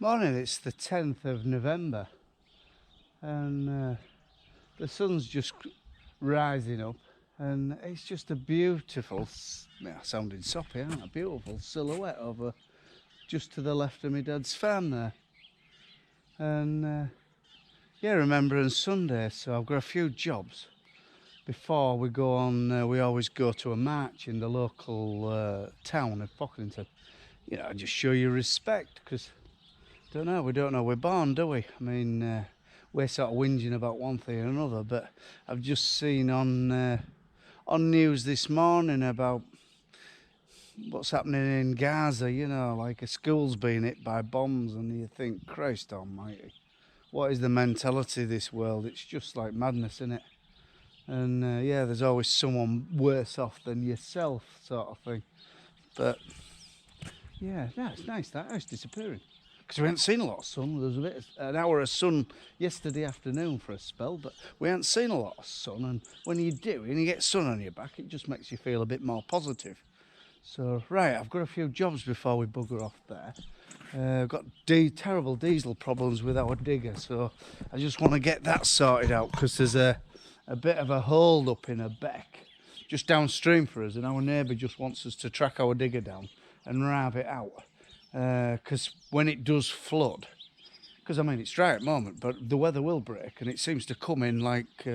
Morning, it's the 10th of November and the sun's just rising up and it's just a beautiful, sounding soppy, aren't it? A beautiful silhouette over just to the left of my dad's farm there. And yeah, Remembrance Sunday, so I've got a few jobs. Before we go on, we always go to a march in the local town of Pocklington. You know, just show you respect, because we don't know we're born, do we? I mean, we're sort of whinging about one thing or another, but I've just seen on news this morning about what's happening in Gaza, you know, like a school's being hit by bombs, and you think, Christ almighty, what is the mentality of this world? It's just like madness, isn't it? And yeah, there's always someone worse off than yourself, sort of thing. But yeah, it's nice that it's disappearing. Because we hadn't seen a lot of sun. There was an hour of sun yesterday afternoon for a spell, but we hadn't seen a lot of sun. And when you do, and you get sun on your back, it just makes you feel a bit more positive. So, right, I've got a few jobs before we bugger off there. I've got terrible diesel problems with our digger, so I just want to get that sorted out, because there's a bit of a hold up in a beck just downstream for us, and our neighbour just wants us to track our digger down and rive it out. Because when it does flood, because I mean it's dry at the moment, but the weather will break, and it seems to come in like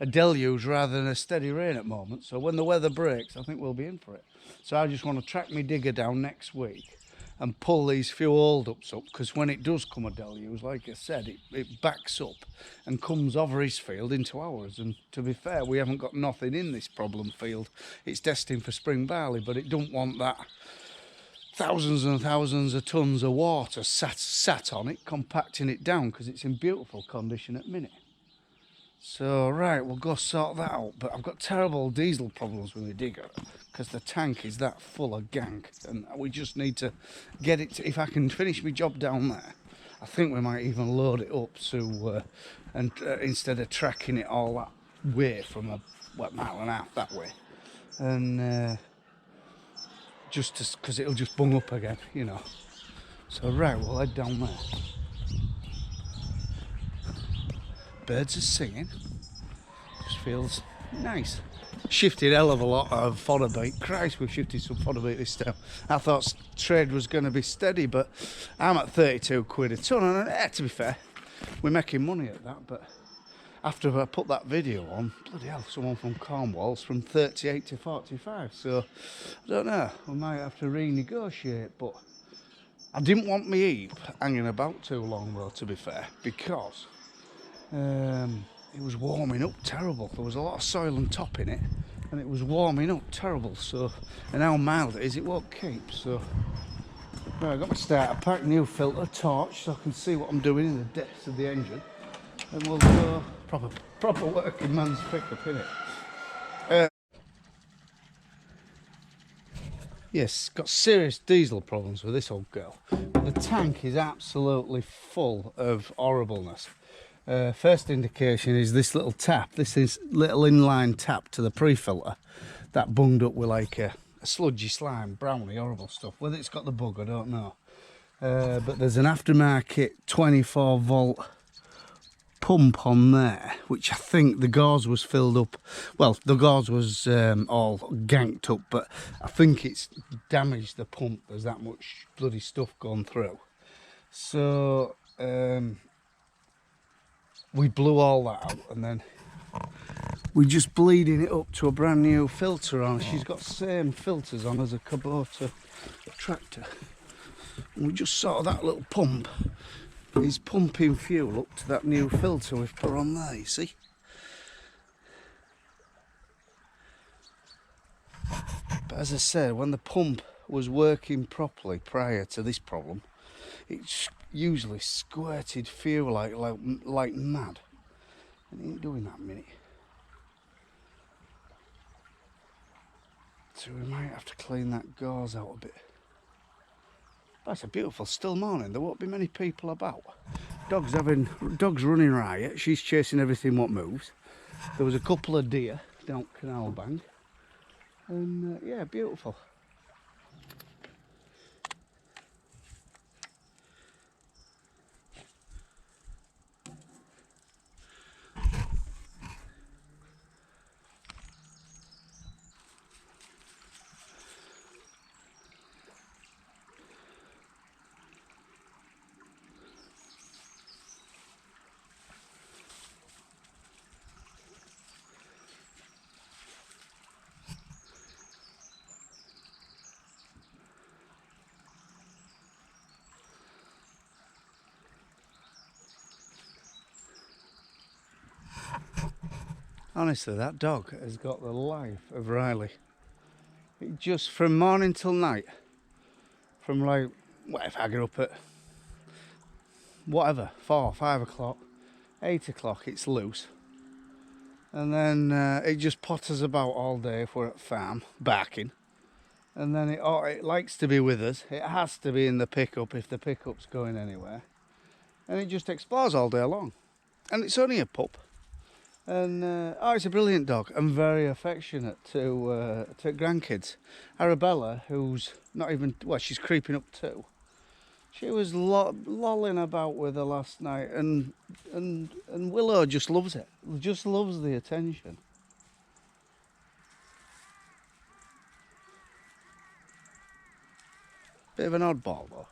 a deluge rather than a steady rain at the moment. So when the weather breaks, I think we'll be in for it. So I just want to track my digger down next week and pull these few hold-ups up, because when it does come a deluge, like I said, it backs up and comes over his field into ours. And to be fair, we haven't got nothing in this problem field. It's destined for spring barley, but it don't want that thousands and thousands of tons of water sat on it, compacting it down, because it's in beautiful condition at the minute. So right, we'll go sort that out. But I've got terrible diesel problems with my digger, because the tank is that full of gank, and we just need to get it if I can finish my job down there, I think we might even load it up, so instead of tracking it all that way from a mile and a half that way, and just because it'll just bung up again, you know. So right, we'll head down there. Birds are singing. Just feels nice. Shifted a hell of a lot of fodder bait. Christ, we've shifted some fodder bait this time. I thought trade was going to be steady, but I'm at 32 quid a ton, and to be fair, we're making money at that. But after I put that video on, bloody hell, someone from Cornwall's from 38 to 45. So I don't know, we might have to renegotiate. But I didn't want my heap hanging about too long, though, to be fair, because it was warming up terrible. There was a lot of soil and top in it, and it was warming up terrible. So, and how mild it is, it won't keep. So right, I got my starter pack, new filter, torch, so I can see what I'm doing in the depths of the engine, and we'll go proper working man's pickup, innit? Yes, got serious diesel problems with this old girl. The tank is absolutely full of horribleness. First indication is this little tap. This is little inline tap to the pre-filter that bunged up with like a sludgy slime, browny, horrible stuff. Whether it's got the bug, I don't know. But there's an aftermarket 24 volt pump on there, which I think the gauze was filled up. Well, the gauze was all ganked up, but I think it's damaged the pump. There's that much bloody stuff gone through. So we blew all that out, and then we're just bleeding it up to a brand new filter on. She's got the same filters on as a Kubota tractor. And we just saw that little pump is pumping fuel up to that new filter we've put on there, you see. But as I said, when the pump was working properly prior to this problem, it usually squirted fuel like mad, and it ain't doing that minute. So we might have to clean that gauze out a bit. But it's a beautiful still morning. There won't be many people about. Dogs running riot. She's chasing everything what moves. There was a couple of deer down Canal Bank, and yeah, beautiful. Honestly, that dog has got the life of Riley. It just, from morning till night, from like, what if I get up at whatever, 4, 5 o'clock, 8 o'clock, it's loose. And then it just potters about all day if we're at farm, barking. And then it likes to be with us. It has to be in the pickup if the pickup's going anywhere. And it just explores all day long. And it's only a pup. And it's a brilliant dog and very affectionate to grandkids. Arabella, who's not even, well, she's creeping up too. She was lolling about with her last night, and Willow just loves it. Just loves the attention. Bit of an oddball though.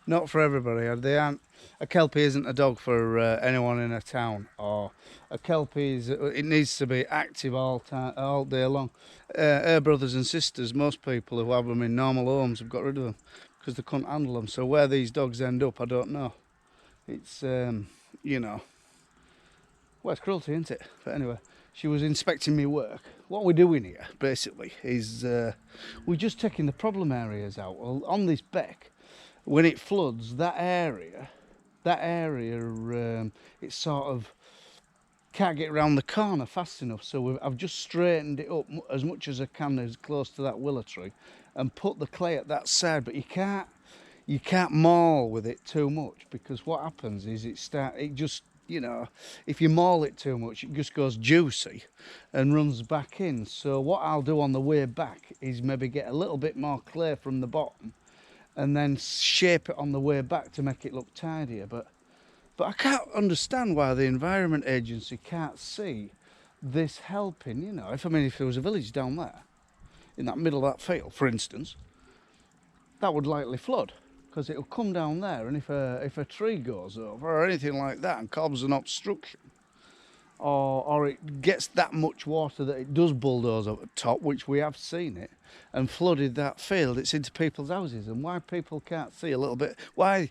Not for everybody. They aren't. A Kelpie isn't a dog for anyone in a town. Or a Kelpie it needs to be active all day long. Her brothers and sisters, most people who have them in normal homes have got rid of them because they couldn't handle them. So where these dogs end up, I don't know. It's you know, well, it's cruelty, isn't it? But anyway, she was inspecting me work. What we're doing here, basically, is we're just taking the problem areas out. Well, on this beck, when it floods, that area, it sort of can't get around the corner fast enough. So I've just straightened it up as much as I can, as close to that willow tree, and put the clay at that side. But you can't maul with it too much, because what happens is it just, you know, if you maul it too much, it just goes juicy and runs back in. So what I'll do on the way back is maybe get a little bit more clay from the bottom and then shape it on the way back to make it look tidier. But I can't understand why the Environment Agency can't see this helping, you know. If there was a village down there, in that middle of that field, for instance, that would likely flood, because it'll come down there, and if a tree goes over or anything like that and causes an obstruction, or it gets that much water that it does bulldoze over the top, which we have seen it, and flooded that field, it's into people's houses. And why people can't see a little bit, why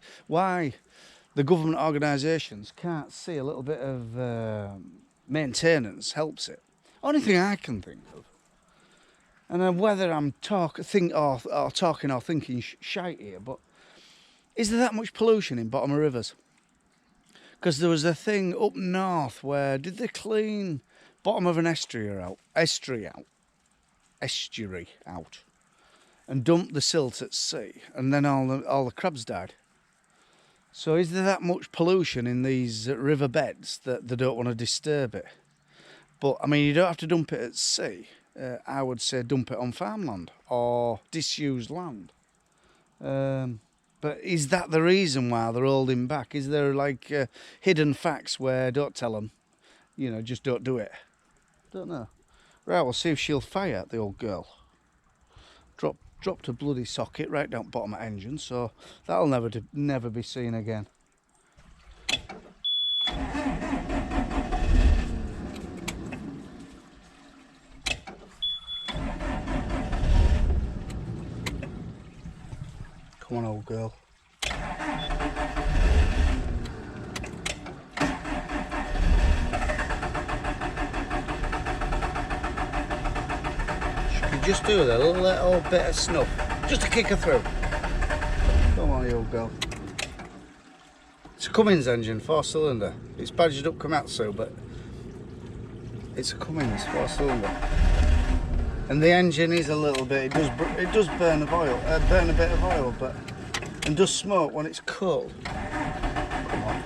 the government organisations can't see a little bit of maintenance helps it. Only thing I can think of, and whether I'm talking or thinking shite here, but is there that much pollution in bottom of rivers? Because there was a thing up north where, did they clean bottom of an estuary out and dump the silt at sea, and then all the crabs died? So is there that much pollution in these river beds that they don't want to disturb it? But I mean, you don't have to dump it at sea. I would say dump it on farmland or disused land. But is that the reason why they're holding back? Is there like hidden facts where don't tell them, you know, just don't do it? Don't know. Right, we'll see if she'll fire at the old girl. Dropped a bloody socket right down the bottom of the engine, so that'll never be seen again. Come on, old girl. Just do that, a little bit of snuff, just to kick her through. Come on, you old girl. It's a Cummins engine, 4-cylinder. It's badged up Komatsu, but it's a Cummins 4-cylinder. And the engine is a little bit. It does burn a bit of oil, and does smoke when it's cold. Come on.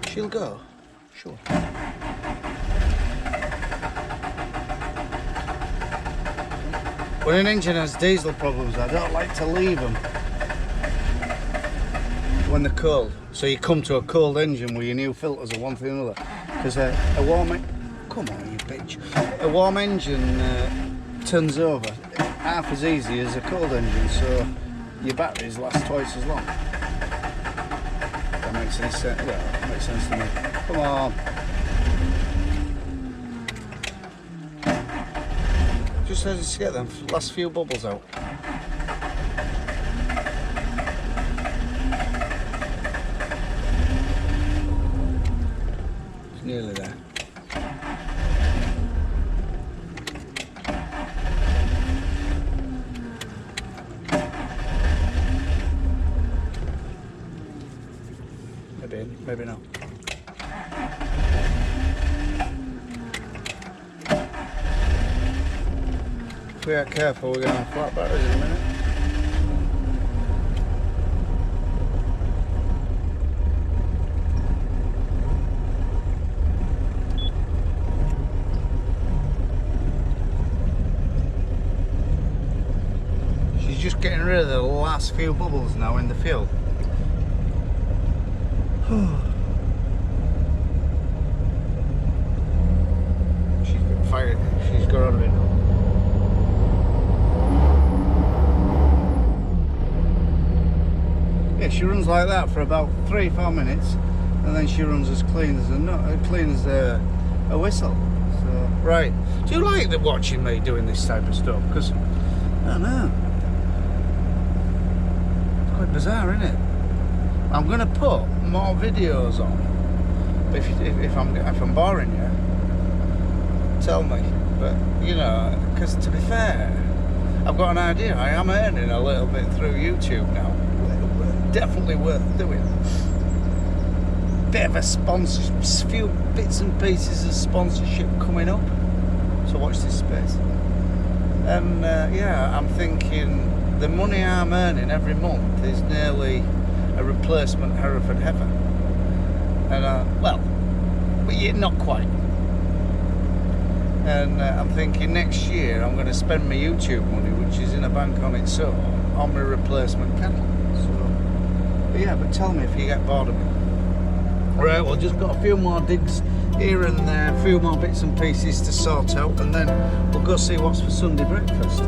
She'll go, sure. When an engine has diesel problems, I don't like to leave them when they're cold. So you come to a cold engine with your new filters or one thing or another. Because a warm come on, you bitch. A warm engine turns over half as easy as a cold engine, so your batteries last twice as long. That makes any sense. Well, that makes sense to me. Come on. Just as to get them last few bubbles out. nearly there. Maybe in, maybe not. If we aren't careful, we're going to have flat batteries in a minute. She's just getting rid of the last few bubbles now in the fuel. She's got fired. She's got out of it now. Yeah, she runs like that for about 3-4 minutes, and then she runs as clean as a whistle. So right, do you like watching me doing this type of stuff? Because I don't know, it's quite bizarre, isn't it? I'm going to put more videos on. If I'm boring you, tell me. But you know, because to be fair, I've got an idea. I am earning a little bit through YouTube now. Definitely worth doing. Bit of a sponsorship, few bits and pieces of sponsorship coming up. So watch this space. And yeah, I'm thinking the money I'm earning every month is nearly a replacement Hereford heifer. And well, but yet not quite. And I'm thinking next year I'm going to spend my YouTube money, which is in a bank on its own, on my replacement cattle. So yeah, but tell me if you get bored of me. Right, well, just got a few more digs here and there, a few more bits and pieces to sort out, and then we'll go see what's for Sunday breakfast.